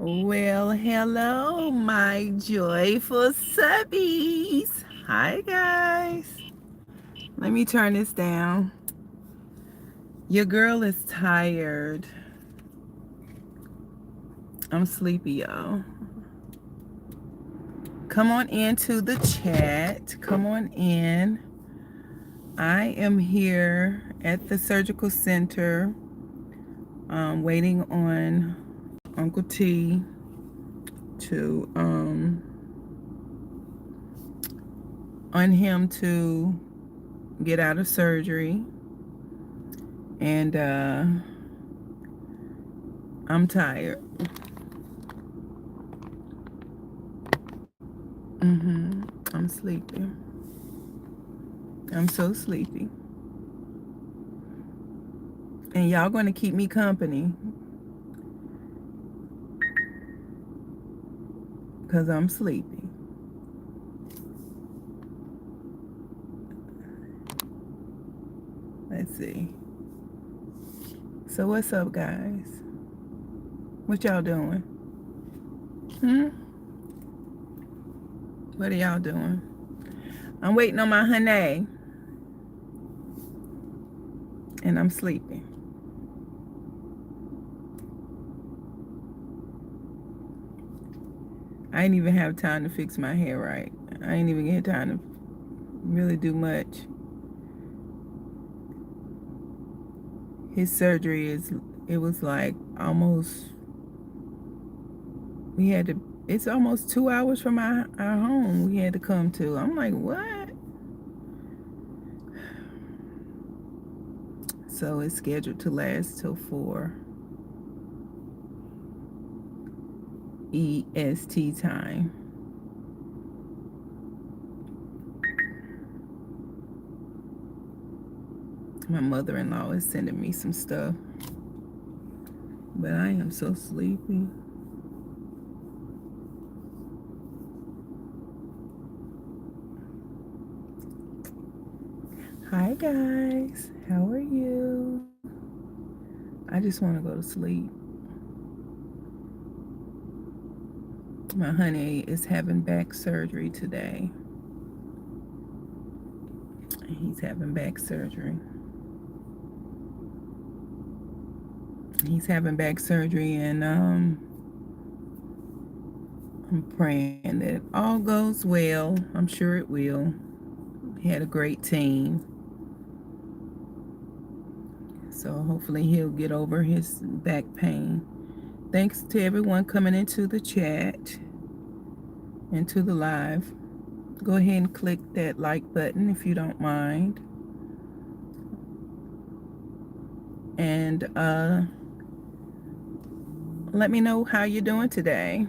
Well, hello, my joyful subbies. Hi, guys. Let me turn this down. Your girl is tired. I'm sleepy, y'all. Come on into the chat. Come on in. I am here at the surgical center, waiting on Uncle T to on him to get out of surgery, and I'm tired. I'm sleepy. I'm so sleepy. And y'all going to keep me company because I'm sleepy. Let's see. So what's up, guys? What y'all doing? What are y'all doing? I'm waiting on my honey. And I'm sleeping. I didn't even have time to fix my hair right. I didn't even get time to really do much. His surgery it was like almost, it's almost 2 hours from our home we had to come to. I'm like, what? So it's scheduled to last till 4 EST time. My mother-in-law is sending me some stuff, but I am so sleepy. Hi guys, how are you? I just want to go to sleep. My honey is having back surgery today. He's having back surgery. And I'm praying that it all goes well. I'm sure it will. He had a great team. So hopefully he'll get over his back pain. Thanks to everyone coming into the chat, into the live. Go ahead and click that like button if you don't mind. And let me know how you're doing today.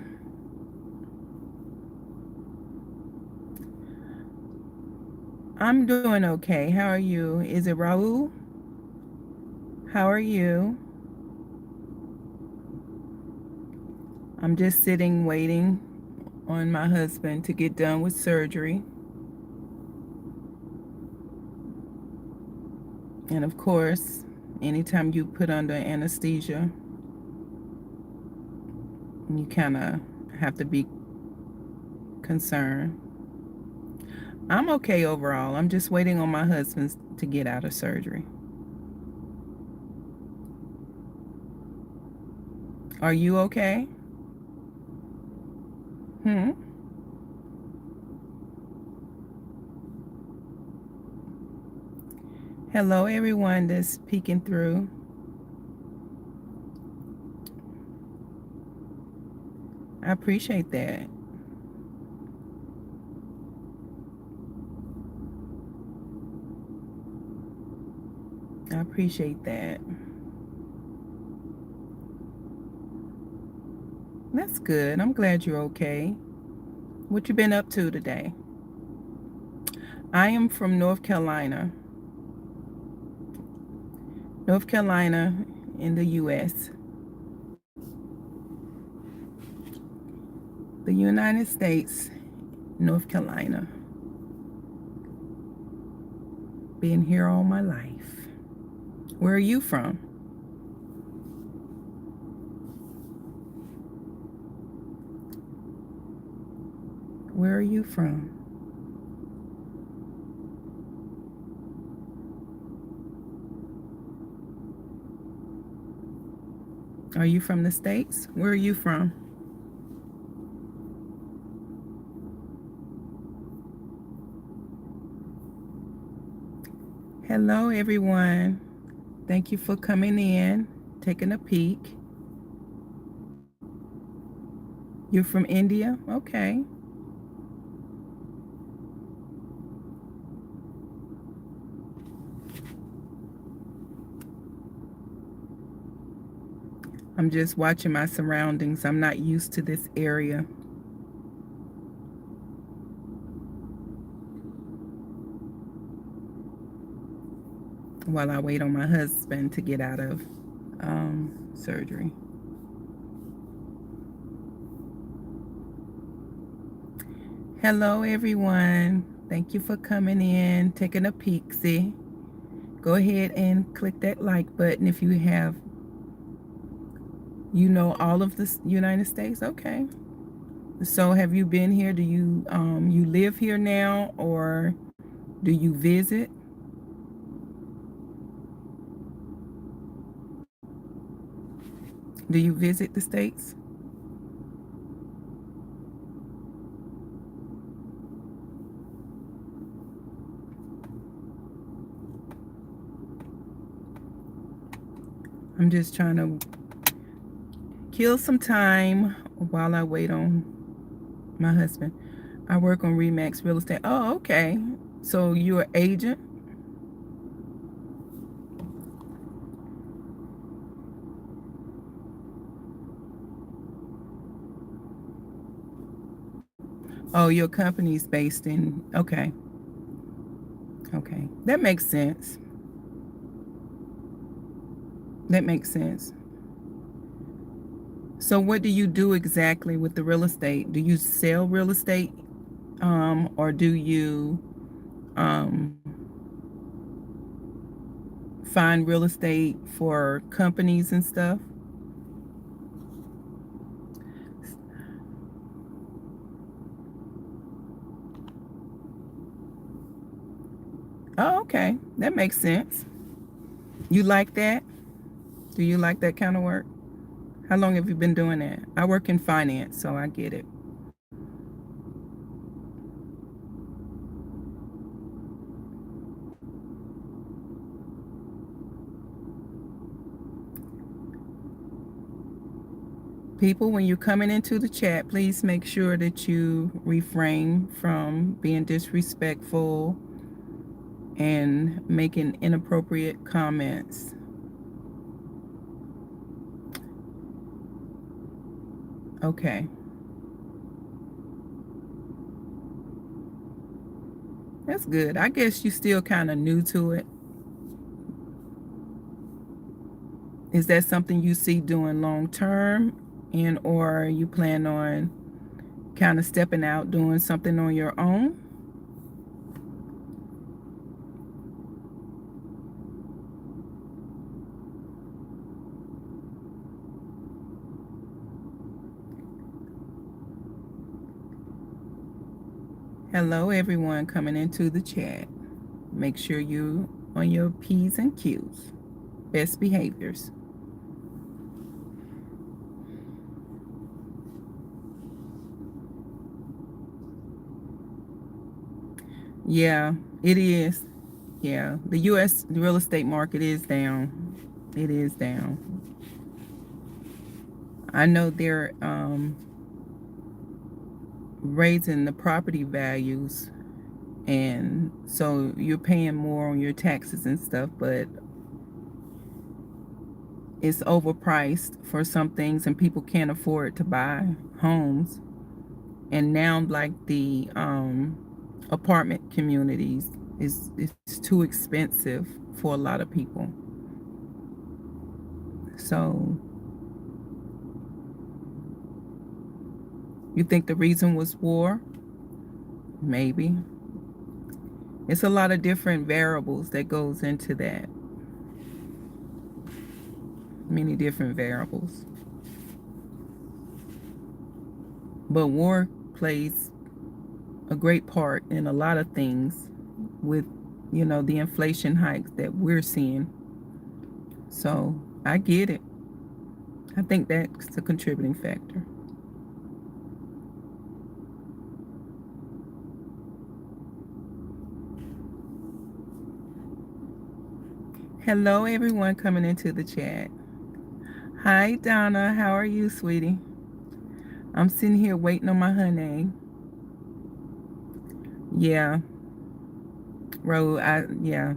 I'm doing okay. How are you? Is it Raul? How are you? I'm just sitting waiting on my husband to get done with surgery. And of course, anytime you put under anesthesia, you kind of have to be concerned. I'm okay overall. I'm just waiting on my husband to get out of surgery. Are you okay? Hello, everyone that's peeking through. I appreciate that. I appreciate that. That's good. I'm glad you're okay. What you been up to today? I am from North Carolina. North Carolina in the U.S. The United States, North Carolina. Been here all my life. Where are you from? Where are you from? Are you from the States? Where are you from? Hello, everyone. Thank you for coming in, taking a peek. You're from India? Okay. I'm just watching my surroundings. I'm not used to this area while I wait on my husband to get out of surgery. Hello, everyone. Thank you for coming in, taking a peek. See, go ahead and click that like button if you have, all of the United States. Okay. So, have you been here? Do you live here now, or do you visit? Do you visit the States? I'm just trying to kill some time while I wait on my husband. I work on Remax Real Estate. Oh, okay. So you're an agent? Oh, your company's based in, okay. Okay. That makes sense. That makes sense. So what do you do exactly with the real estate? Do you sell real estate, or do you um, find real estate for companies and stuff? Oh, okay. That makes sense. You like that? Do you like that kind of work? How long have you been doing that? I work in finance, so I get it. People, when you're coming into the chat, please make sure that you refrain from being disrespectful and making inappropriate comments. Okay, that's good. I guess you still kind of new to it. Is that something you see doing long term, and or you plan on kind of stepping out doing something on your own? Hello, everyone coming into the chat. Make sure you on your P's and Q's. Best behaviors. Yeah, it is. Yeah, the U.S. real estate market is down. It is down. I know they're raising the property values, and so you're paying more on your taxes and stuff, but it's overpriced for some things, and people can't afford to buy homes. And now, like the apartment communities, it's too expensive for a lot of people. So, you think the reason was war? Maybe. It's a lot of different variables that goes into that. Many different variables. But war plays a great part in a lot of things with, the inflation hikes that we're seeing. So I get it. I think that's a contributing factor. Hello, everyone coming into the chat. Hi, Donna. How are you, sweetie? I'm sitting here waiting on my honey. Yeah, Ro, yeah.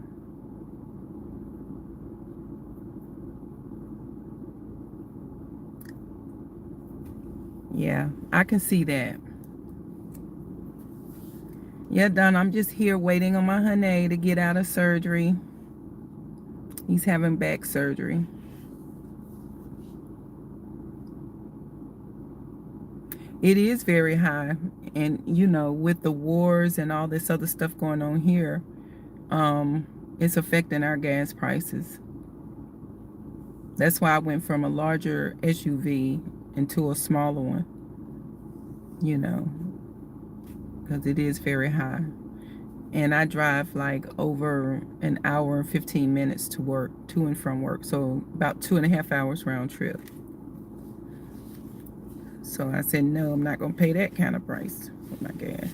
Yeah, I can see that. Yeah, Donna, I'm just here waiting on my honey to get out of surgery. He's having back surgery. It is very high. And, with the wars and all this other stuff going on here, it's affecting our gas prices. That's why I went from a larger SUV into a smaller one, because it is very high. And I drive like over an hour and 15 minutes to work, to and from work. So about 2.5 hours round trip. So I said, no, I'm not going to pay that kind of price for my gas.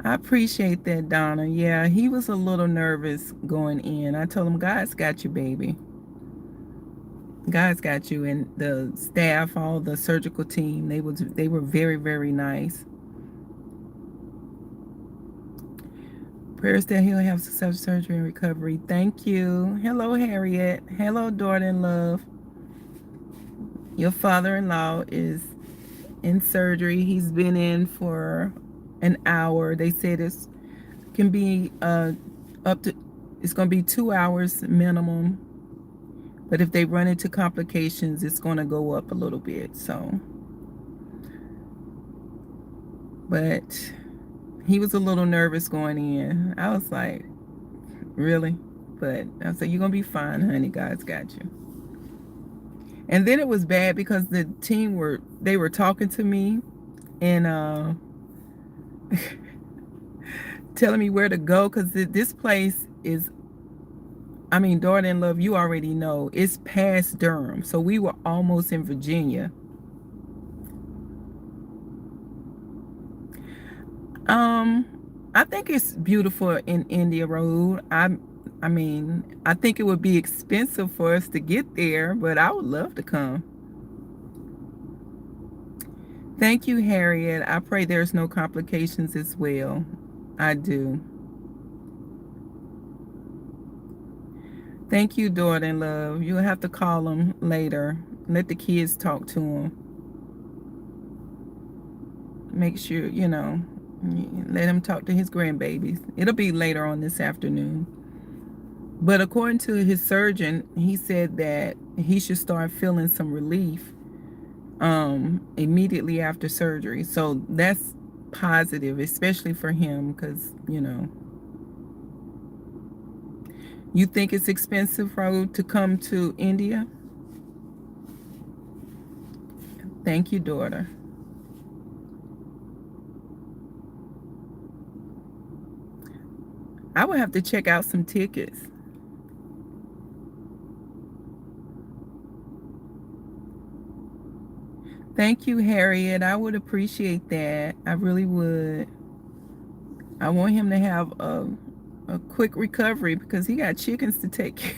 I appreciate that, Donna. Yeah, he was a little nervous going in. I told him, God's got you, baby. God's got you. And the staff, all the surgical team, they were very, very nice. Prayers that he'll have successful surgery and recovery. Thank you. Hello, Harriet. Hello, daughter in love. Your father-in-law is in surgery. He's been in for an hour. They said it's can be up to it's going to be 2 hours minimum. But if they run into complications, it's going to go up a little bit. So, but he was a little nervous going in. I was like, really? But I said, you're going to be fine, honey. God's got you. And then it was bad because the team they were talking to me and telling me where to go, because this place is, daughter in love, you already know, it's past Durham. So we were almost in Virginia. I think it's beautiful in India Road. I think it would be expensive for us to get there, but I would love to come. Thank you, Harriet. I pray there's no complications as well. I do. Thank you, daughter in love. You'll have to call him later. Let the kids talk to him. Make sure, let him talk to his grandbabies. It'll be later on this afternoon. But according to his surgeon, he said that he should start feeling some relief immediately after surgery. So that's positive, especially for him, because, You think it's expensive, Raul, to come to India? Thank you, daughter. I would have to check out some tickets. Thank you, Harriet. I would appreciate that. I really would. I want him to have a quick recovery because he got chickens to take care of.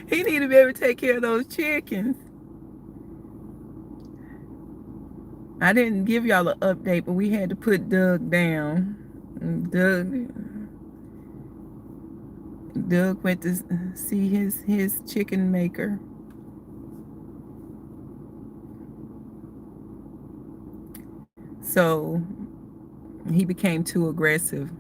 He need to be able to take care of those chickens. I didn't give y'all an update, but we had to put Doug down. Doug went to see his chicken maker. So he became too aggressive.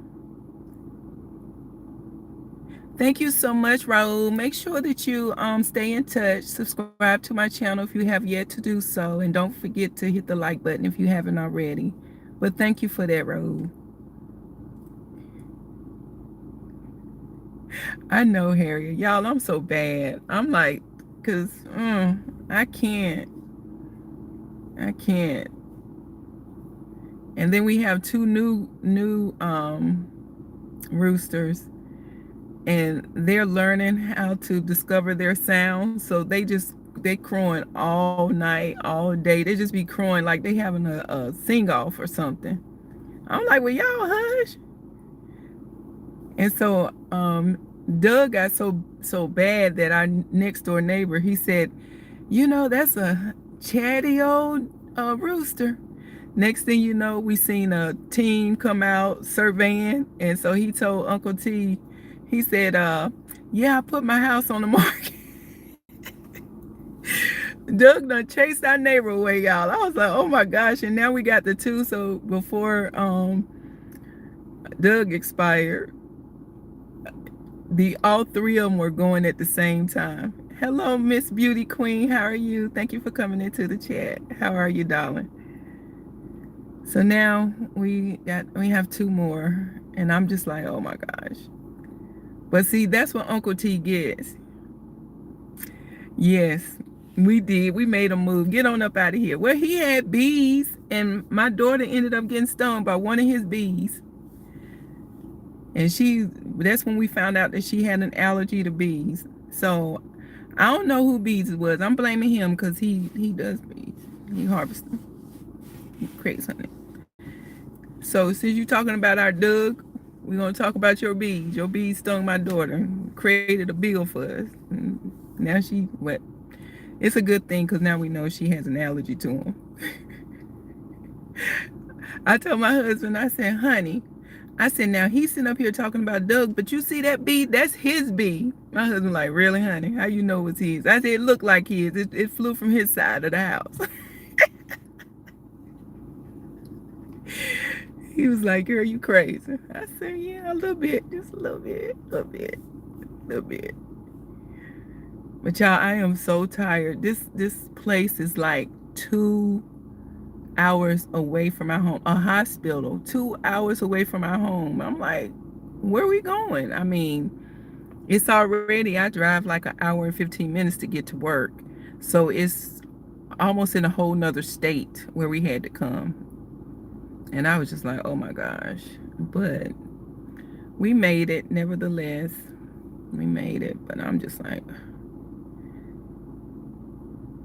Thank you so much, Raul. Make sure that you stay in touch. Subscribe to my channel if you have yet to do so. And don't forget to hit the like button if you haven't already. But thank you for that, Raul. I know, Harriet. Y'all, I'm so bad. I'm like, because I can't. I can't. And then we have two new roosters, and they're learning how to discover their sounds. So they crowing all night, all day. They just be crowing like they having a sing off or something. I'm like, well, y'all hush. And so Doug got so bad that our next door neighbor, he said, that's a chatty old rooster. Next thing you know, we seen a team come out surveying, and so he told Uncle T, he said, yeah, I put my house on the market. Doug done chased our neighbor away, y'all. I was like, oh my gosh. And now we got the two. So before Doug expired, all three of them were going at the same time. Hello, Miss Beauty Queen. How are you? Thank you for coming into the chat. How are you, darling? So now we have two more, and I'm just like, oh my gosh. But see, that's what Uncle T gets. Yes, we did. We made him move. Get on up out of here. Well, he had bees, and my daughter ended up getting stung by one of his bees. And that's when we found out that she had an allergy to bees. So I don't know who bees it was. I'm blaming him because he does bees. He harvests them. He creates honey. So since you're talking about our Doug, we're going to talk about your bees. Your bees stung my daughter, created a bill for us. And now it's a good thing because now we know she has an allergy to them. I told my husband, I said, honey, I said, now he's sitting up here talking about Doug, but you see that bee? That's his bee. My husband like, really, honey? How you know it's his? I said, it looked like his. It flew from his side of the house. He was like, girl, you crazy. I said, yeah, a little bit. Just a little bit. But y'all, I am so tired. This place is like 2 hours away from our home. A hospital, 2 hours away from our home. I'm like, where are we going? I mean, I drive like an hour and 15 minutes to get to work. So it's almost in a whole nother state where we had to come. And I was just like, oh my gosh. But we made it, nevertheless. We made it. But I'm just like,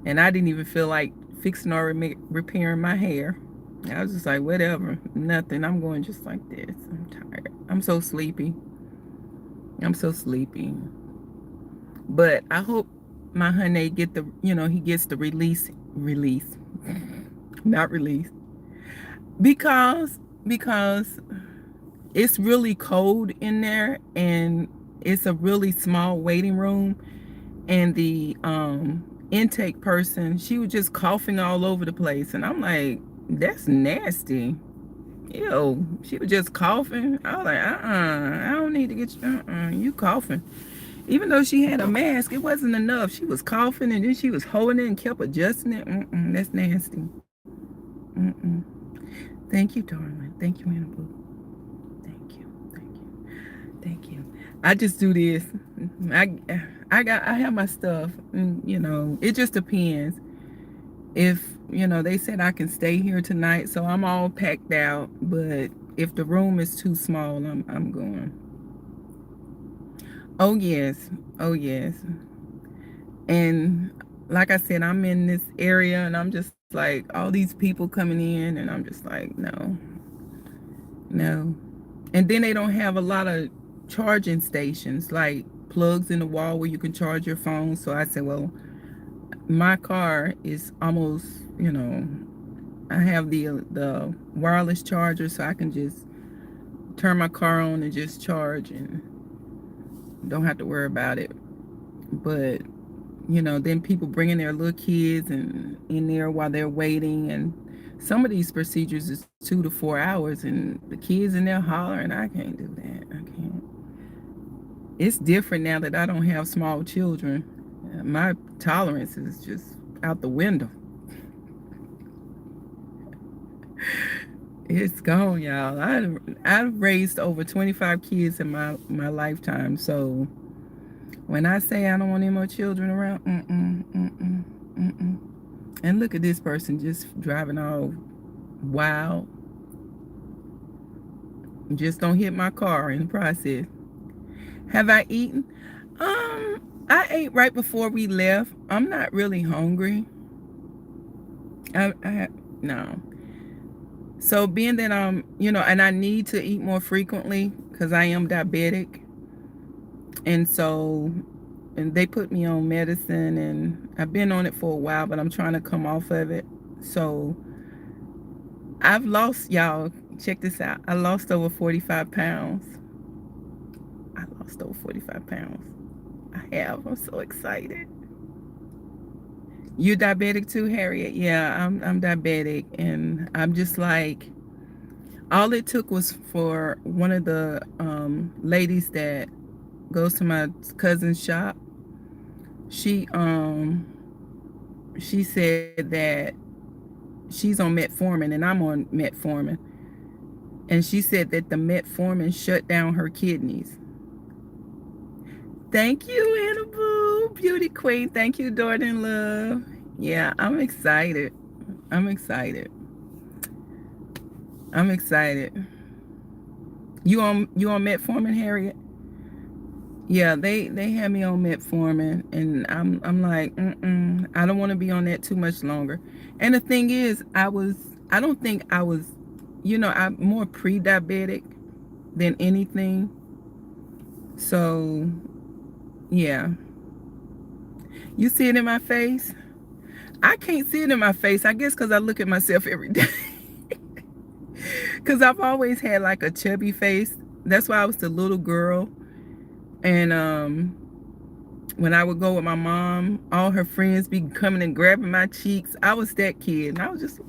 and I didn't even feel like fixing or repairing my hair. I was just like, whatever, nothing. I'm going just like this. I'm tired. I'm so sleepy. But I hope my honey he gets the release, not release. Because it's really cold in there, and it's a really small waiting room, and the intake person, she was just coughing all over the place, and I'm like, that's nasty. Ew, she was just coughing. I was like, I don't need to get you, you coughing. Even though she had a mask, it wasn't enough. She was coughing, and then she was holding it and kept adjusting it. That's nasty. Thank you, darling. Thank you, Anna Boo. Thank you. I just do this. I have my stuff. It just depends. If they said I can stay here tonight, so I'm all packed out. But if the room is too small, I'm going. Oh yes. And like I said, I'm in this area, and I'm just like, all these people coming in, and I'm just like, no. And then they don't have a lot of charging stations, like plugs in the wall where you can charge your phone. So I said, well, my car is almost, I have the wireless charger, so I can just turn my car on and just charge and don't have to worry about it. But then people bringing their little kids and in there while they're waiting, and some of these procedures is 2 to 4 hours, and the kids in there hollering. I can't do that. I can't. It's different now that I don't have small children. My tolerance is just out the window. It's gone, y'all. I've raised over 25 kids in my lifetime, so when I say I don't want any more children around, And look at this person just driving all wild. Just don't hit my car in the process. Have I eaten? I ate right before we left. I'm not really hungry. I no. So being that and I need to eat more frequently because I am diabetic, and so and they put me on medicine, and I've been on it for a while, but I'm trying to come off of it. So I've lost, y'all. Check this out. I lost over 45 pounds. I lost over 45 pounds. I have. I'm so excited. You diabetic too, Harriet? Yeah, I'm diabetic, and I'm just like, all it took was for one of the ladies that goes to my cousin's shop. She she said that she's on metformin and I'm on metformin, and she said that the metformin shut down her kidneys. Thank you, Annabelle, beauty queen. Thank you, Jordan Love. Yeah, I'm excited. I'm excited. I'm excited. You on metformin, Harriet? Yeah, they had me on metformin, and I'm like, I don't want to be on that too much longer. And the thing is, I don't think I was, I'm more pre-diabetic than anything. So, yeah. You see it in my face? I can't see it in my face. I guess because I look at myself every day. Because I've always had like a chubby face. That's why I was the little girl. And when I would go with my mom, all her friends be coming and grabbing my cheeks. I was that kid. And I was just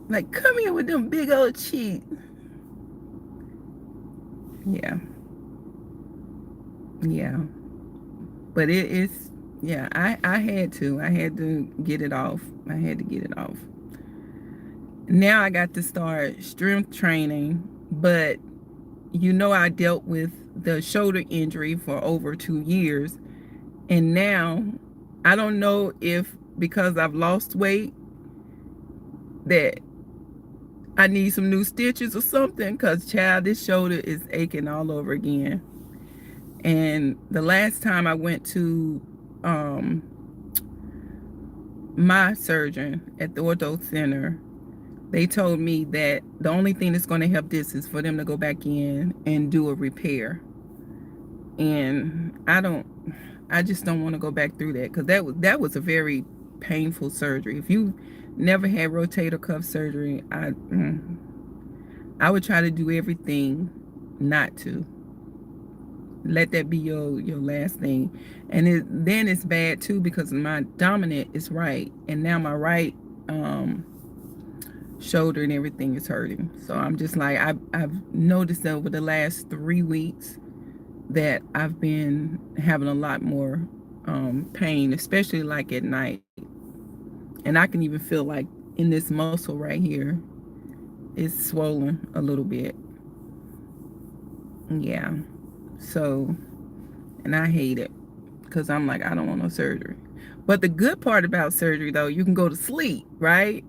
like, come here with them big old cheeks. Yeah. Yeah. But yeah, I had to get it off. I had to get it off. Now I got to start strength training, but I dealt with the shoulder injury for over 2 years, and now I don't know if because I've lost weight that I need some new stitches or something, because child, this shoulder is aching all over again. And the last time I went to my surgeon at the ortho center, they told me that the only thing that's going to help this is for them to go back in and do a repair. And I just don't want to go back through that, because that was a very painful surgery. If you never had rotator cuff surgery, I would try to do everything not to. Let that be your last thing. And then it's bad too, because my dominant is right, and now my right shoulder and everything is hurting. So I'm just like, I've noticed over the last 3 weeks that I've been having a lot more pain, especially like at night. And I can even feel like in this muscle right here, it's swollen a little bit. Yeah. So, and I hate it, because I'm like, I don't want no surgery. But the good part about surgery, though, you can go to sleep, right?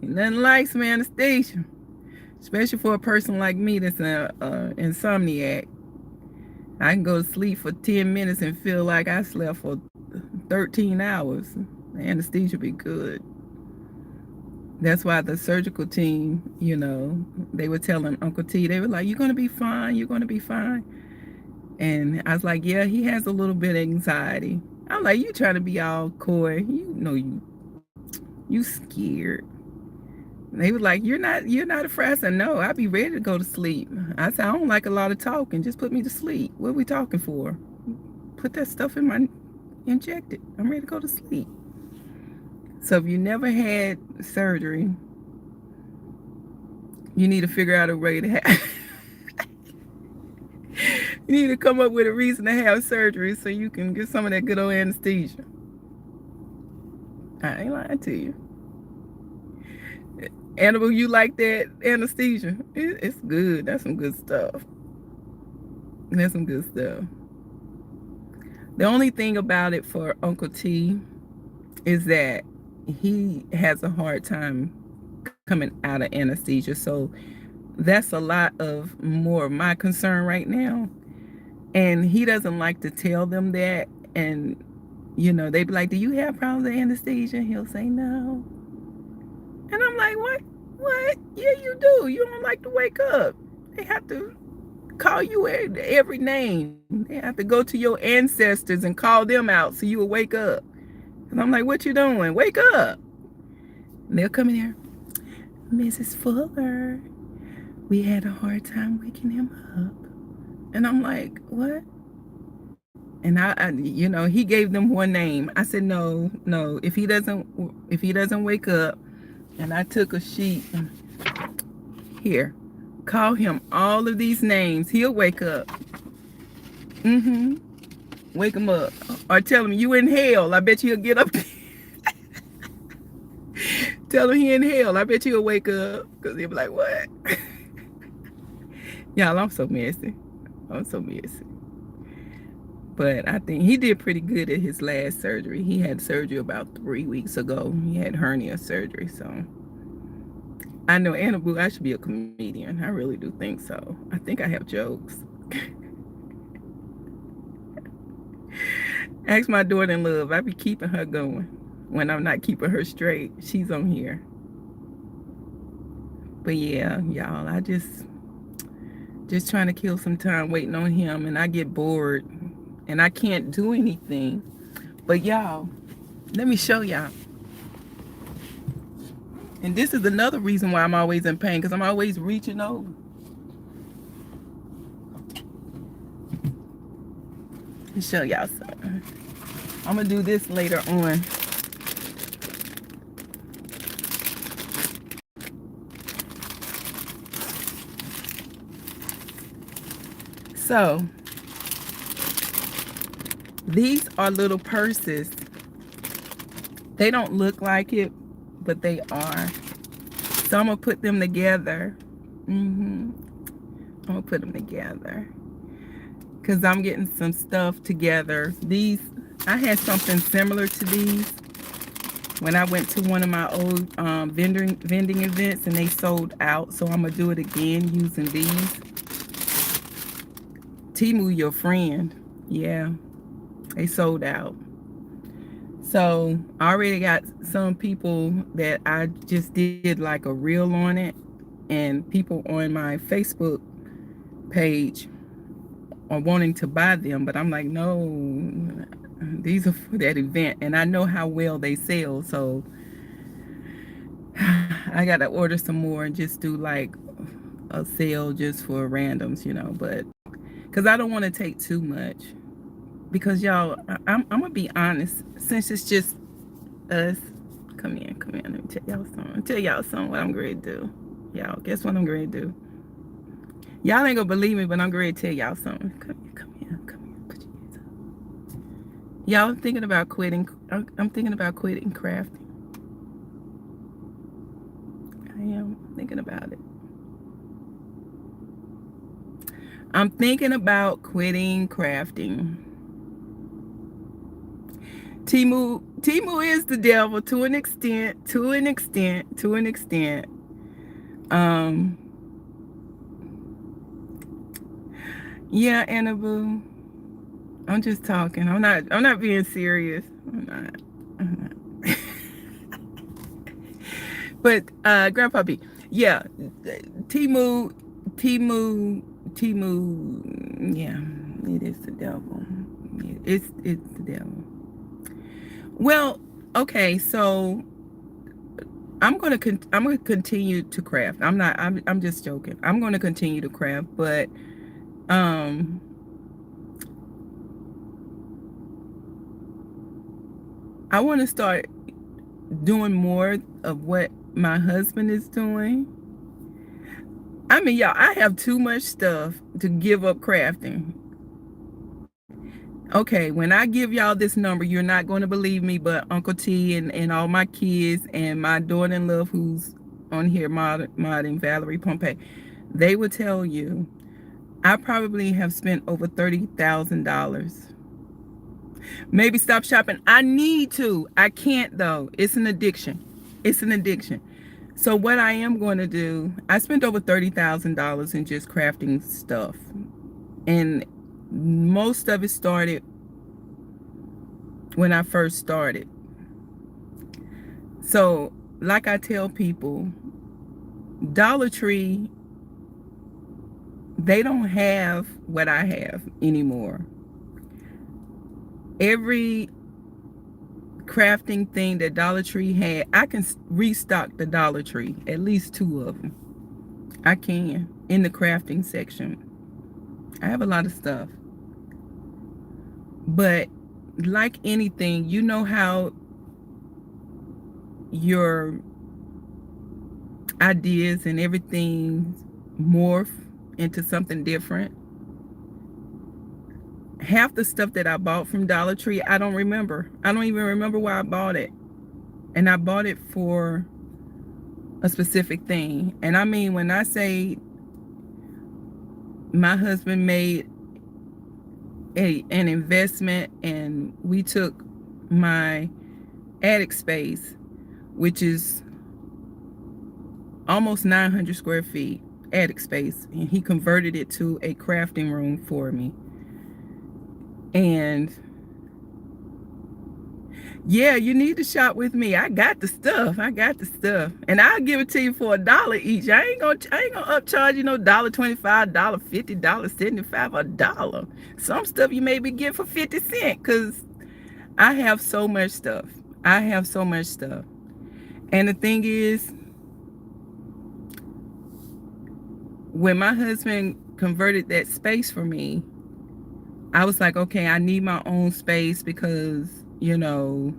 Nothing like some anesthesia, especially for a person like me that's an insomniac. I can go to sleep for 10 minutes and feel like I slept for 13 hours. The anesthesia be good. That's why the surgical team, they were telling Uncle T, they were like, you're going to be fine, you're going to be fine. And I was like, yeah, he has a little bit of anxiety. I'm like, you trying to be all coy. You scared. And they were like, you're not afraid. I said, no, I'd be ready to go to sleep. I said, I don't like a lot of talking. Just put me to sleep. What are we talking for? Put that stuff in my, inject it. I'm ready to go to sleep. So if you never had surgery, you need to figure out a way to have, you need to come up with a reason to have surgery so you can get some of that good old anesthesia. I ain't lying to you. Annabelle, you like that anesthesia? It's good. That's some good stuff. That's some good stuff. The only thing about it for Uncle T is that he has a hard time coming out of anesthesia. So that's a lot of more of my concern right now. And he doesn't like to tell them that. And, they be like, do you have problems with anesthesia? And he'll say, no. And I'm like, what? What? Yeah, you do. You don't like to wake up. They have to call you every name. They have to go to your ancestors and call them out so you will wake up. And I'm like, what you doing? Wake up. And they'll come in here. Mrs. Fuller, we had a hard time waking him up. And I'm like, what? And he gave them one name. I said, no, if he doesn't wake up, and I took a sheet here, call him all of these names, he'll wake up. Wake him up. Or tell him you in hell. I bet you'll get up. Tell him he in hell. I bet you'll wake up. Because he'll be like, what? Y'all, I'm so messy. But I think he did pretty good at his last surgery. He had surgery about 3 weeks ago. He had hernia surgery. So I know, Anna Boo, I should be a comedian. I really do think so. I think I have jokes. Ask my daughter in love. I be keeping her going. When I'm not keeping her straight, she's on here. But yeah, y'all, I just trying to kill some time waiting on him, and I get bored and I can't do anything. But y'all, let me show y'all. And this is another reason why I'm always in pain, because I'm always reaching over. Let me show y'all something. I'm gonna do this later on. So these are little purses. They don't look like it, but they are. So I'm gonna put them together. I'm gonna put them together because I'm getting some stuff together. These, I had something similar to these when I went to one of my old vending events, and they sold out. So I'm gonna do it again using these. Temu, your friend. Yeah, they sold out. So I already got some people that I just did like a reel on it, and people on my Facebook page are wanting to buy them, but I'm like, no, these are for that event, and I know how well they sell, so I gotta order some more and just do like a sale just for randoms, but because I don't want to take too much. Because y'all, I'm gonna be honest, since it's just us. Come here, let me tell y'all something. What I'm going to do. Y'all, guess what I'm going to do? Y'all ain't gonna believe me, but I'm going to tell y'all something. Come here, put your hands up. Y'all, I'm thinking about quitting. I'm thinking about quitting crafting. I am thinking about it. I'm thinking about quitting crafting. Temu is the devil to an extent. Yeah, Annabelle. I'm just talking. I'm not being serious. I'm not. But Grandpa B, yeah, Temu, yeah, it is the devil. It's the devil. Well, okay, so I'm gonna continue to craft. I'm just joking. I'm gonna continue to craft, but I want to start doing more of what my husband is doing. I mean, y'all, I have too much stuff to give up crafting. Okay, when I give y'all this number, you're not going to believe me, but Uncle T and all my kids and my daughter-in-law who's on here modding, Valerie Pompey, they will tell you I probably have spent over $30,000. Maybe stop shopping. I need to. I can't though. It's an addiction. It's an addiction. So what I am going to do, I spent over $30,000 in just crafting stuff. And most of it started when I first started. So like I tell people, Dollar Tree, they don't have what I have anymore. Every crafting thing that Dollar Tree had, I can restock the Dollar Tree, at least 2 of them. I can, in the crafting section. I have a lot of stuff. But like anything, you know how your ideas and everything morph into something different. Half the stuff that I bought from Dollar Tree, I don't remember. I don't even remember why I bought it. And I bought it for a specific thing. And I mean, when I say my husband made an investment, and we took my attic space, which is almost 900 square feet attic space, and he converted it to a crafting room for me. And yeah, you need to shop with me. I got the stuff. And I'll give it to you for $1 each. I ain't gonna upcharge you no $1.25, $1.50, $1.75, $1. Some stuff you maybe get for 50 cents, because I have so much stuff. And the thing is, when my husband converted that space for me, I was like, okay, I need my own space, because, you know,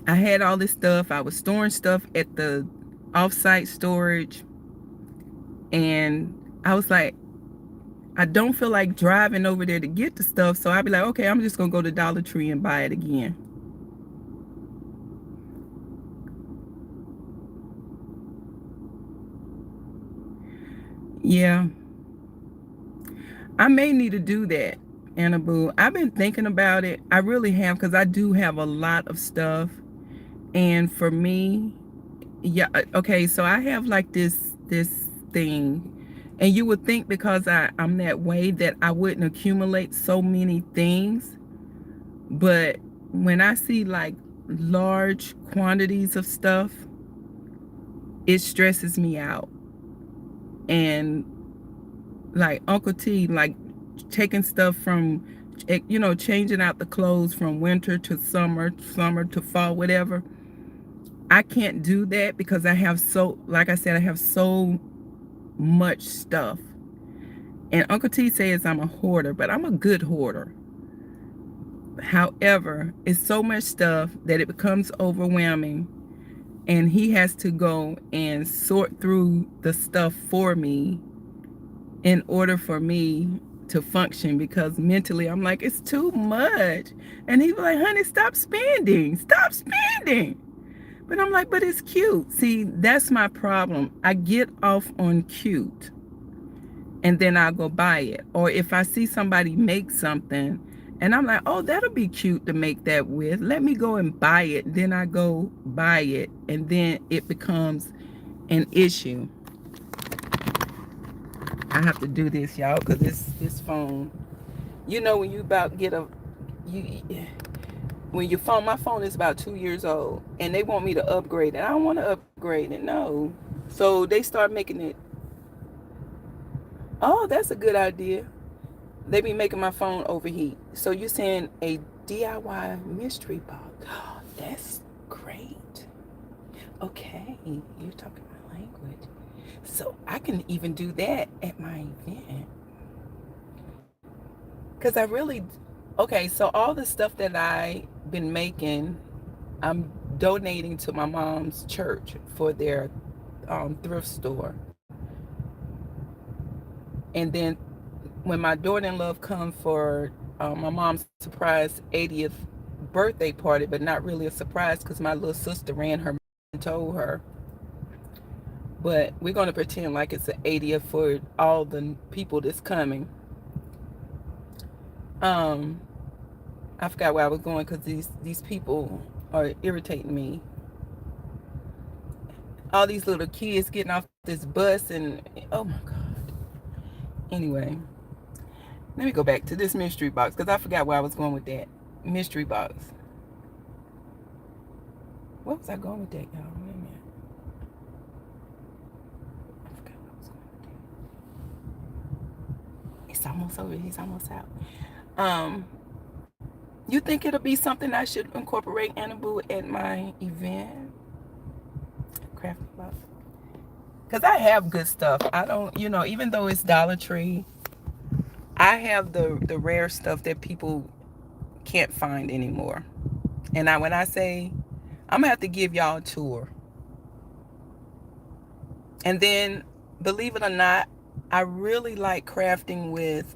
I had all this stuff. I was storing stuff at the off-site storage. And I was like, I don't feel like driving over there to get the stuff. So I'd be like, okay, I'm just going to go to Dollar Tree and buy it again. Yeah. I may need to do that, Annaboo. I've been thinking about it. I really have, because I do have a lot of stuff. And for me, yeah, okay, so I have like this thing. And you would think, because I'm that way, that I wouldn't accumulate so many things. But when I see like large quantities of stuff, it stresses me out. And like Uncle T, like taking stuff from, you know, changing out the clothes from winter to summer to fall, whatever. I can't do that, because I have so, like I said, I have so much stuff. And Uncle T says I'm a hoarder, but I'm a good hoarder. However, it's so much stuff that it becomes overwhelming, and he has to go and sort through the stuff for me in order for me to function, because mentally I'm like, it's too much. And he's like, honey, stop spending. But I'm like, but it's cute. See, that's my problem. I get off on cute, and then I'll go buy it. Or if I see somebody make something and I'm like, oh, that'll be cute to make that with, let me go and buy it. Then I go buy it, and then it becomes an issue. I have to do this, y'all, because this phone, you know, when you about get when your phone, my phone is about 2 years old, and they want me to upgrade it. I don't want to upgrade it, no. So they start making it. Oh, that's a good idea. They be making my phone overheat. So you're saying a DIY mystery box? Oh, that's great. Okay, you're talking my language. So I can even do that at my event. Because I really, okay, so all the stuff that I've been making, I'm donating to my mom's church for their thrift store. And then when my daughter-in-law come for my mom's surprise 80th birthday party, but not really a surprise, because my little sister ran her and told her. But we're going to pretend like it's an 80th for all the people that's coming. Um, I forgot where I was going because these people are irritating me. All these little kids getting off this bus and oh my god. Anyway, let me go back to this mystery box because I forgot where I was going with that mystery box. Where was I going with that, y'all? Wait a minute. I forgot where I was going with that. It's almost over. He's almost out. You think it'll be something I should incorporate Annabelle at my event? Crafting box. Because I have good stuff. I don't, even though it's Dollar Tree, I have the rare stuff that people can't find anymore. And when I say, I'm gonna have to give y'all a tour. And then, believe it or not, I really like crafting with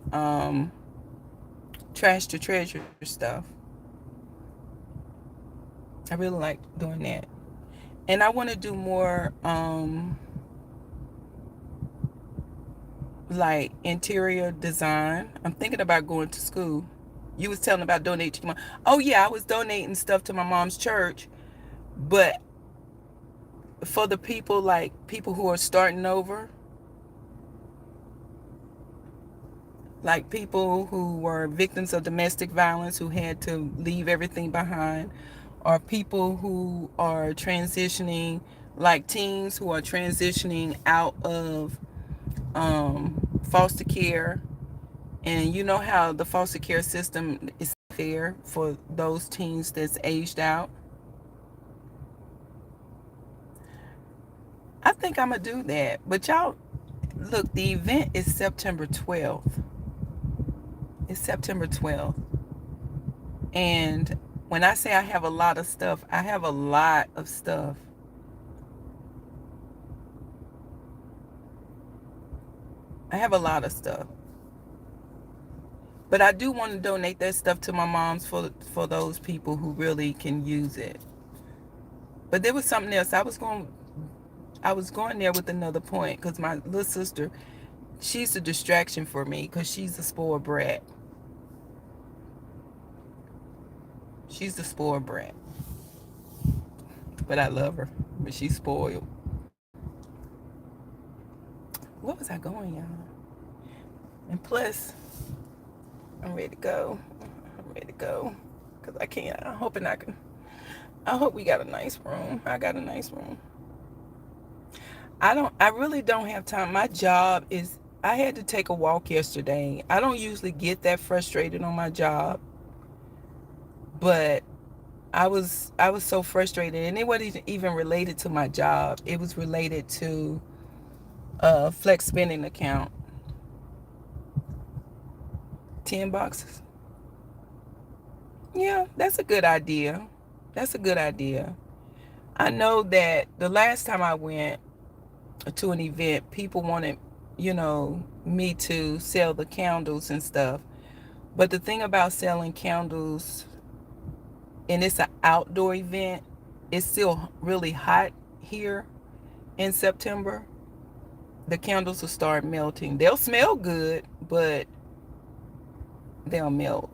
trash to treasure stuff. I really like doing that. And I want to do more like interior design. I'm thinking about going to school. You was telling about donating to your mom. Oh yeah, I was donating stuff to my mom's church, but for the people who are starting over, like people who were victims of domestic violence who had to leave everything behind, or people who are transitioning, like teens who are transitioning out of foster care. And you know how the foster care system is fair for those teens that's aged out. I think I'm going to do that. But y'all, look, the event is September 12th. It's September 12th. And when I say I have a lot of stuff, I have a lot of stuff. I have a lot of stuff. But I do want to donate that stuff to my mom's for those people who really can use it. But there was something else. I was going there with another point because my little sister, she's a distraction for me because she's a spoiled brat. She's a spoiled brat. But I love her. But she's spoiled. Where was I going, y'all? And plus, I'm ready to go. I'm ready to go. Because I can't. I'm hoping I can. I hope we got a nice room. I got a nice room. I really don't have time. My job is, I had to take a walk yesterday. I don't usually get that frustrated on my job. But I was so frustrated, and it wasn't even related to my job. It was related to a flex spending account. 10 boxes. Yeah, that's a good idea. That's a good idea. I know that the last time I went to an event, people wanted, me to sell the candles and stuff. But the thing about selling candles, and it's an outdoor event, it's still really hot here in September. The candles will start melting. They'll smell good, but they'll melt.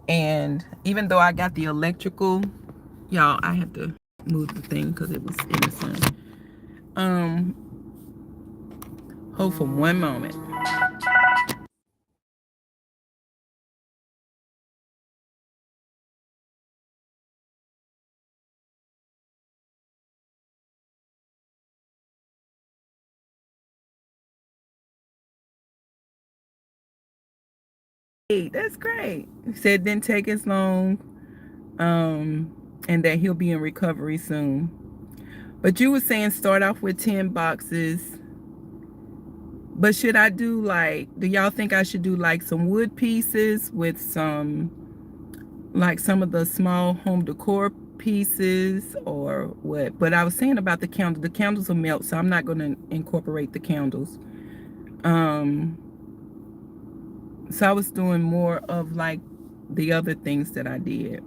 And even though I got the electrical, y'all, I have to move the thing because it was in the sun. Hold for one moment. Hey, that's great. He said it didn't take as long, and that he'll be in recovery soon. But you were saying start off with 10 boxes. But should I do do y'all think I should do like some wood pieces with some of the small home decor pieces or what? But I was saying about the candles. The candles will melt, so I'm not going to incorporate the candles. So I was doing more of like the other things that I did,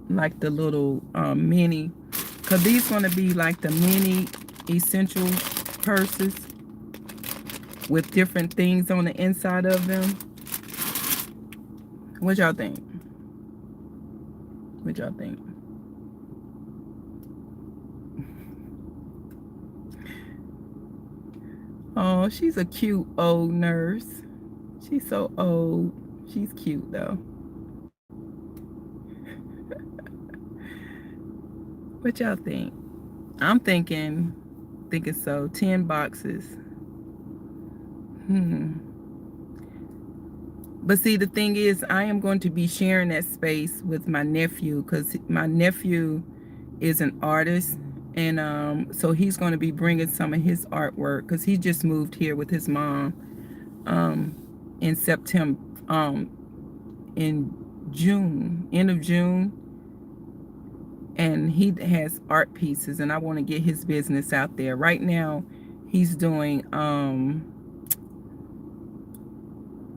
like the little mini, because these going to be like the mini essential purses with different things on the inside of them. What y'all think? What y'all think? Oh, she's a cute old nurse. She's so old. She's cute though. What y'all think? I'm thinking so. 10 boxes. Hmm. But see, the thing is, I am going to be sharing that space with my nephew because my nephew is an artist, and so he's going to be bringing some of his artwork because he just moved here with his mom um, in September, in June, end of June, and he has art pieces, and I want to get his business out there. Right now, he's doing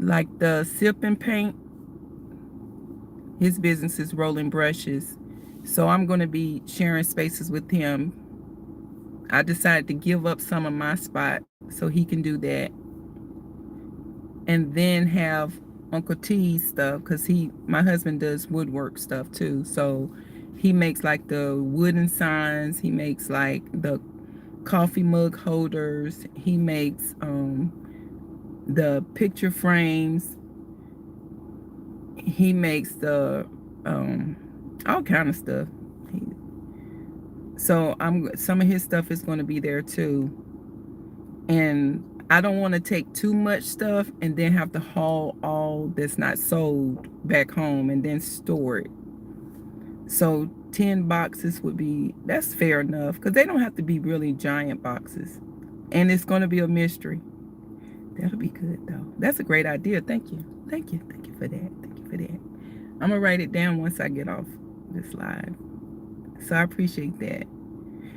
like the sip and paint. His business is rolling brushes. So I'm going to be sharing spaces with him. I decided to give up some of my spot so he can do that. And then have Uncle T's stuff because my husband does woodwork stuff too. So he makes like the wooden signs. He makes like the coffee mug holders. He makes the picture frames. He makes the all kind of stuff. So some of his stuff is going to be there too, and I don't want to take too much stuff and then have to haul all that's not sold back home and then store it. So 10 boxes that's fair enough because they don't have to be really giant boxes, and it's going to be a mystery. That'll be good though. That's a great idea. Thank you for that. Thank you for that. I'm gonna write it down once I get off this live. So I appreciate that.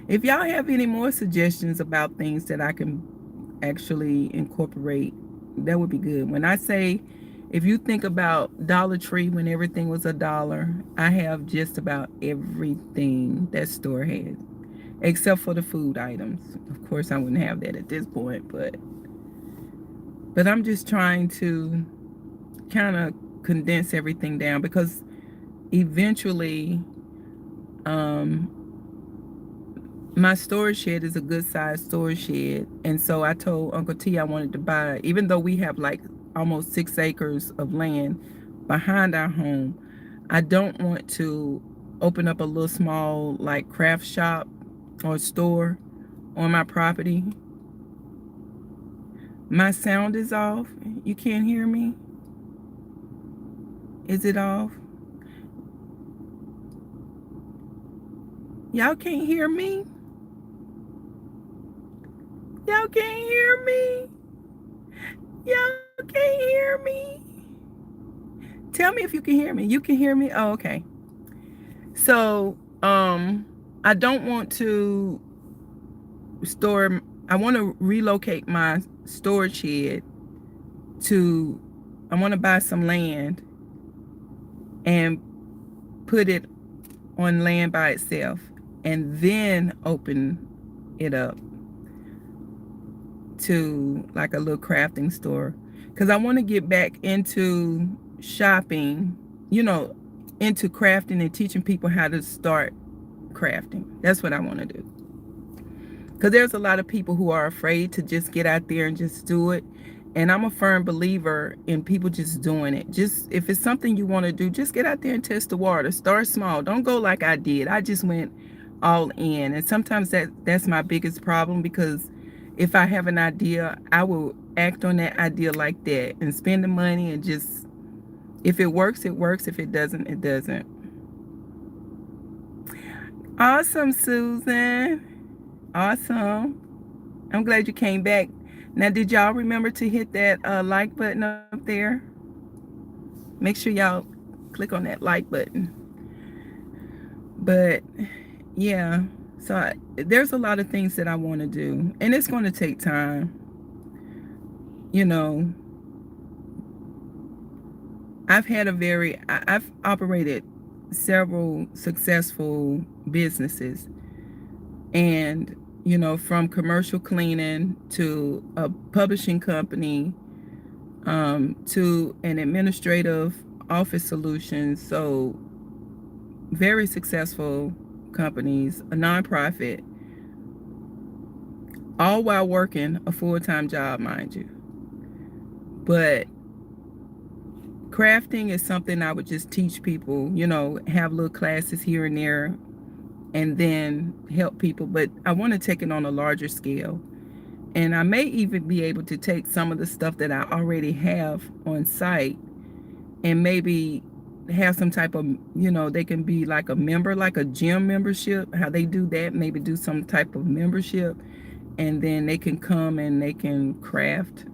If y'all have any more suggestions about things that I can actually incorporate, that would be good. When I say, if you think about Dollar Tree when everything was $1, I have just about everything that store has, except for the food items. Of course, I wouldn't have that at this point, but I'm just trying to kind of condense everything down because eventually my storage shed is a good sized storage shed, and so I told Uncle T I wanted to buy, even though we have like almost 6 acres of land behind our home, I don't want to open up a little small like craft shop or store on my property. My sound is off. You can't hear me? Is it off? Y'all can't hear me? Y'all can't hear me? Y'all can't hear me? Tell me if you can hear me. You can hear me? Oh, okay. So, I don't want to I want to relocate my storage shed I want to buy some land and put it on land by itself and then open it up to like a little crafting store because I want to get back into shopping, into crafting and teaching people how to start crafting. That's what I want to do, because there's a lot of people who are afraid to just get out there and just do it, and I'm a firm believer in people just doing it. Just if it's something you want to do, just get out there and test the water. Start small. Don't go like I did. I just went all in, and sometimes that's my biggest problem, because if I have an idea, I will act on that idea like that and spend the money, and just, if it works, it works. If it doesn't, it doesn't. Awesome, Susan. Awesome. I'm glad you came back. Now, did y'all remember to hit that like button up there? Make sure y'all click on that like button. But yeah, so there's a lot of things that I want to do, and it's going to take time. I've operated several successful businesses, and from commercial cleaning to a publishing company, to an administrative office solutions. So very successful companies, a nonprofit, all while working a full-time job, mind you. But crafting is something I would just teach people, have little classes here and there, and then help people. But I want to take it on a larger scale. And I may even be able to take some of the stuff that I already have on site and maybe have some type of, they can be like a member, like a gym membership, how they do that, maybe do some type of membership, and then they can come and they can craft,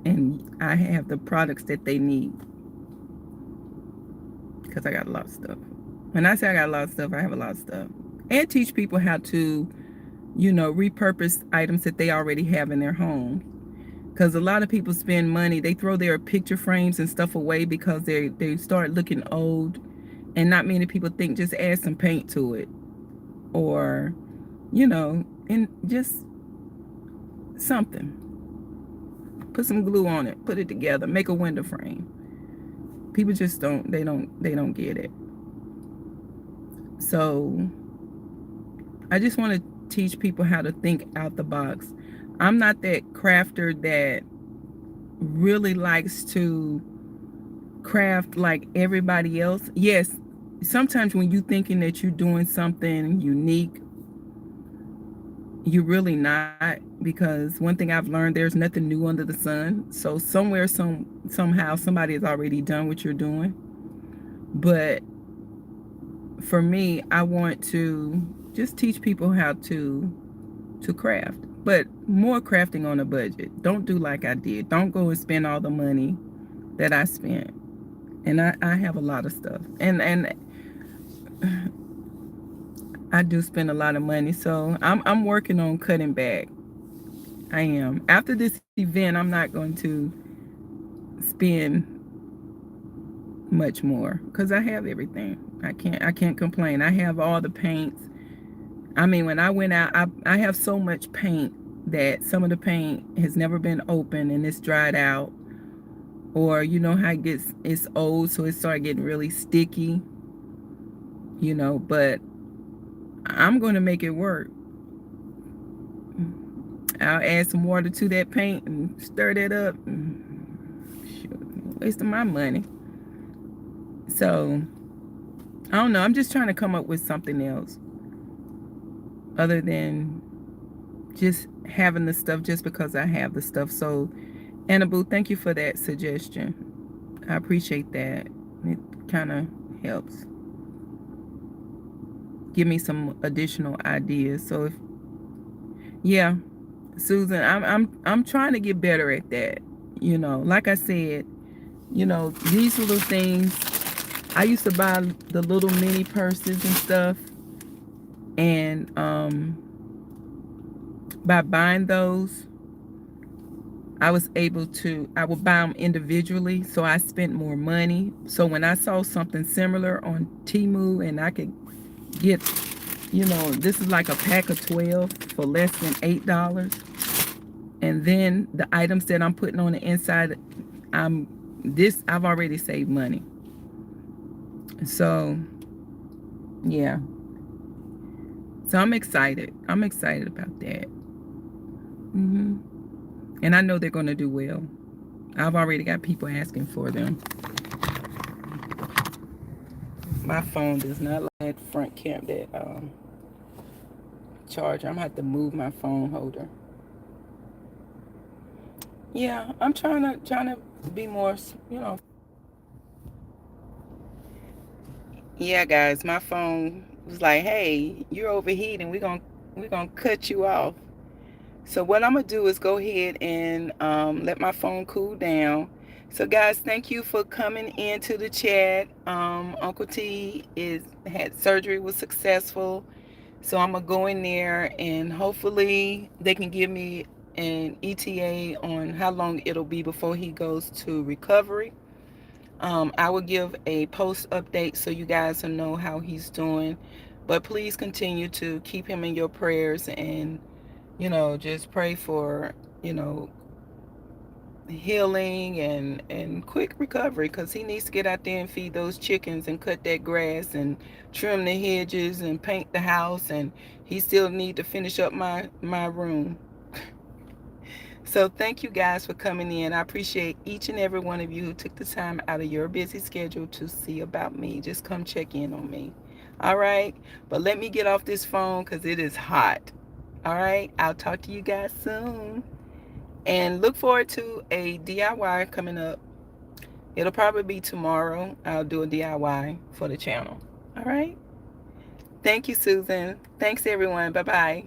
and I have the products that they need, because I got a lot of stuff. When I say I got a lot of stuff, I have a lot of stuff. And teach people how to, repurpose items that they already have in their home. Because a lot of people spend money, they throw their picture frames and stuff away because they start looking old, and not many people think just add some paint to it, or and just something, put some glue on it, put it together, make a window frame. People just don't get it. So I just want to teach people how to think out the box. I'm not that crafter that really likes to craft like everybody else. Yes, sometimes when you're thinking that you're doing something unique, you're really not, because one thing I've learned, there's nothing new under the sun. So somewhere, somehow, somebody has already done what you're doing. But for me, I want to just teach people how to craft, but more crafting on a budget. Don't do like I did. Don't go and spend all the money that I spent. And I have a lot of stuff, and I do spend a lot of money. So I'm working on cutting back. I am. After this event, I'm not going to spend much more because I have everything. I can't complain. I have all the paints. I mean, when I went out, I have so much paint that some of the paint has never been opened and it's dried out. Or how it's old, so it started getting really sticky. But I'm going to make it work. I'll add some water to that paint and stir that up. Shoot, wasting my money. So I don't know. I'm just trying to come up with something else other than just having the stuff just because I have the stuff. So, Annaboo, thank you for that suggestion. I appreciate that. It kind of helps give me some additional ideas. So yeah, Susan, I'm trying to get better at that. Like I said, these little things. I used to buy the little mini purses and stuff, and by buying those, I would buy them individually, so I spent more money. So when I saw something similar on Temu and I could get, this is like a pack of 12 for less than $8. And then the items that I'm putting on the inside, I've already saved money. So, yeah. So I'm excited. I'm excited about that. And I know they're going to do well. I've already got people asking for them. My phone does not like that front cam, that charger. I'm going to have to move my phone holder. Yeah, I'm trying to be more, Yeah, guys, my phone was like, "Hey, you're overheating. We're gonna cut you off." So what I'm gonna do is go ahead and let my phone cool down. So guys, thank you for coming into the chat. Uncle T had surgery, was successful. So I'm gonna go in there and hopefully they can give me an ETA on how long it'll be before he goes to recovery. I will give a post update so you guys will know how he's doing. But please continue to keep him in your prayers, and just pray for, healing and quick recovery, because he needs to get out there and feed those chickens and cut that grass and trim the hedges and paint the house, and he still need to finish up my room. So thank you guys for coming in. I appreciate each and every one of you who took the time out of your busy schedule to see about me. Just come check in on me. All right, but let me get off this phone because it is hot. All right, I'll talk to you guys soon. And look forward to a DIY coming up. It'll probably be tomorrow. I'll do a DIY for the channel. All right. Thank you, Susan. Thanks, everyone. Bye bye.